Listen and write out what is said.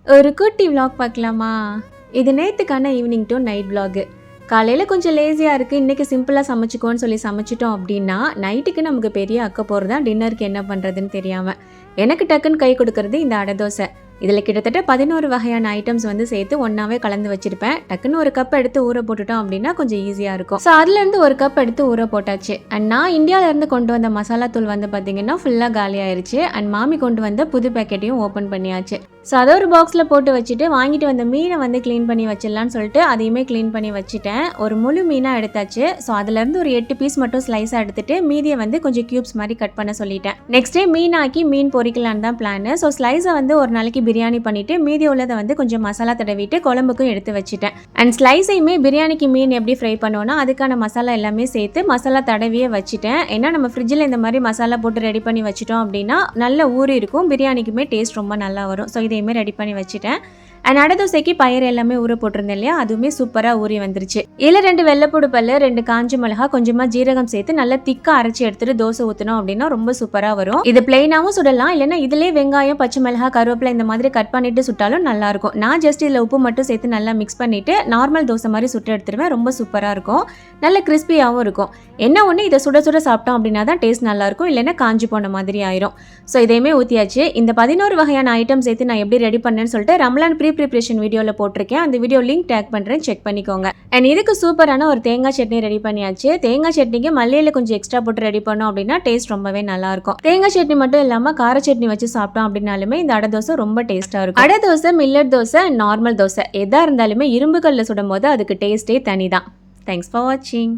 ஒரு குட்டி விலாக் பார்க்கலாமா? இது நேத்துக்கான ஈவினிங் டு நைட் விலாகு. காலையில் கொஞ்சம் லேசியாக இருக்குது, இன்றைக்கி சிம்பிளாக சமைச்சிக்கோன்னு சொல்லி சமைச்சிட்டோம் அப்படின்னா நைட்டுக்கு நமக்கு பெரிய அக்க போகிறது தான் டின்னருக்கு என்ன பண்ணுறதுன்னு தெரியாமல். எனக்கு டக்குன்னு கை கொடுக்கறது இந்த அடை தோசை. இதில் கிட்டத்தட்ட 11 வகையான ஐட்டம்ஸ் வந்து சேர்த்து ஒன்றாவே கலந்து வச்சுருப்பேன். டக்குன்னு ஒரு கப் எடுத்து ஊற போட்டுட்டோம் அப்படின்னா கொஞ்சம் ஈஸியாக இருக்கும். ஸோ அதுலேருந்து ஒரு கப் எடுத்து ஊற போட்டாச்சு. அண்ட் நான் இந்தியாவிலேருந்து கொண்டு வந்த மசாலா தூள் வந்து பார்த்திங்கன்னா ஃபுல்லாக காலி ஆயிடுச்சு. அண்ட் மாமி கொண்டு வந்த புது பேக்கெட்டையும் ஓப்பன் பண்ணியாச்சு. ஸோ அதை ஒரு பாக்ஸில் போட்டு வச்சுட்டு வாங்கிட்டு வந்த மீனை வந்து க்ளீன் பண்ணி வச்சிடலான்னு சொல்லிட்டு அதையுமே க்ளீன் பண்ணி வச்சுட்டேன். ஒரு முழு மீனாக எடுத்தாச்சு. ஸோ அதுலேருந்து ஒரு 8 பீஸ் மட்டும் ஸ்லைஸாக எடுத்துட்டு மீதியை வந்து கொஞ்சம் க்யூப்ஸ் மாதிரி கட் பண்ண சொல்லிட்டேன். நெக்ஸ்ட் டே மீனாக்கி மீன் பொரிக்கலான்னு தான் பிளான். ஸோ ஸ்லைஸை வந்து ஒரு நாளைக்கு பிரியாணி பண்ணிட்டு மீதி உள்ளதை வந்து கொஞ்சம் மசாலா தடவிட்டு குழம்புக்கும் எடுத்து வச்சுட்டேன். அண்ட் ஸ்லைஸையுமே பிரியாணிக்கு மீன் எப்படி ஃப்ரை பண்ணுவோன்னா அதுக்கான மசாலா எல்லாமே சேர்த்து மசாலா தடவியே வச்சுட்டேன். ஏன்னா நம்ம ஃப்ரிட்ஜில் இந்த மாதிரி மசாலா போட்டு ரெடி பண்ணி வச்சுட்டோம் அப்படின்னா நல்ல ஊறி இருக்கும், பிரியாணிக்குமே டேஸ்ட் ரொம்ப நல்லா வரும். ஸோ இதையுமே ரெடி பண்ணி வச்சுட்டேன். அண்ட் அடை தோசைக்கு பயிர் எல்லாமே ஊற போட்டிருந்தேன் இல்லையா, அதுவுமே சூப்பராக ஊறி வந்துருச்சு. இதில் 2 வெள்ளைப்பூடு பல்லு, 2 காஞ்ச மிளகா, கொஞ்சமாக ஜீரகம் சேர்த்து நல்லா திக்காக அரைச்சி எடுத்துட்டு தோசை ஊற்றினோம் அப்படின்னா ரொம்ப சூப்பராக வரும். இது பிளெயினாகவும் சுடலாம், இல்லைன்னா இதிலே வெங்காயம், பச்சை மிளகா, கருவேப்பிலை இந்த மாதிரி கட் பண்ணிட்டு சுட்டாலும் நல்லா இருக்கும். நான் ஜஸ்ட் இதில் உப்பு மட்டும் சேர்த்து நல்லா மிக்ஸ் பண்ணிட்டு நார்மல் தோசை மாதிரி சுட்டு எடுத்துருவேன். ரொம்ப சூப்பராக இருக்கும், நல்ல கிறிஸ்பியாகவும் இருக்கும். என்ன ஒன்று, இதை சுட சுட சாப்பிட்டோம் அப்படின்னா தான் டேஸ்ட் நல்லாயிருக்கும், இல்லைன்னா காஞ்சி போன மாதிரி ஆயிரும். ஸோ இதையுமே ஊற்றியாச்சு. இந்த 11 வகையான ஐட்டம் சேர்த்து நான் எப்படி ரெடி பண்ணேன்னு சொல்லிட்டு ரம்லான் ப்ரிப்ரேஷன் வீடியோவில் போட்டிருக்கேன். அந்த வீடியோ லிங்க் டேக் பண்ணுறேன், செக் பண்ணிக்கோங்க. அண்ட் இதுக்கு சூப்பரான ஒரு தேங்காய் சட்னி ரெடி பண்ணியாச்சு. தேங்காய் சட்னிக்கு மல்லியில் கொஞ்சம் எக்ஸ்ட்ரா போட்டு ரெடி பண்ணோம் அப்படின்னா டேஸ்ட் ரொம்பவே நல்லாயிருக்கும். தேங்காய் சட்னி மட்டும் இல்லாமல் கார சட்னி வச்சு சாப்பிட்டோம் அப்படின்னாலுமே இந்த அடை தோசை ரொம்ப டேஸ்ட்டாக இருக்கும். அடை தோசை, மில்லட் தோசை, நார்மல் தோசை எதாக இருந்தாலுமே இரும்பு கல்லில் சுடும் போது அதுக்கு டேஸ்ட்டே தனி தான். தேங்க்ஸ் ஃபார் வாட்சிங்.